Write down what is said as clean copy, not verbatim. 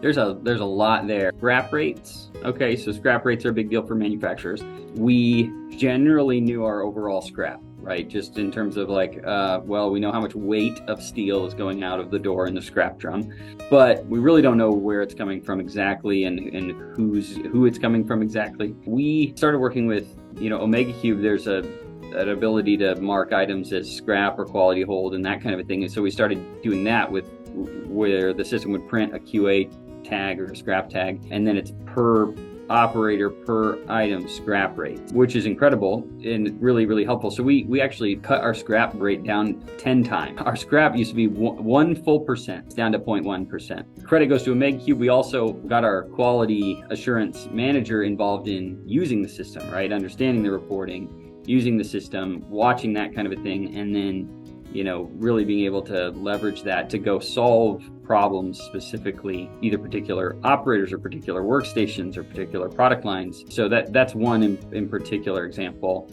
There's a lot there. Scrap rates. Okay, so scrap rates are a big deal for manufacturers. We generally knew our overall scrap, right? Just in terms of like, well, we know how much weight of steel is going out of the door in the scrap drum, but we really don't know where it's coming from exactly and who it's coming from exactly. We started working with, OmegaCube. There's an ability to mark items as scrap or quality hold and that kind of a thing. And so we started doing that with where the system would print a QA tag or a scrap tag, and then it's per operator per item scrap rate, which is incredible and really, really helpful. So we actually cut our scrap rate down 10 times. Our scrap used to be 1% it's down to 0.1%. Credit goes to OmegaCube. We also got our quality assurance manager involved in using the system, right? Understanding the reporting, using the system, watching that kind of a thing, and then really being able to leverage that to go solve problems specifically, either particular operators or particular workstations or particular product lines. So that's one in particular example.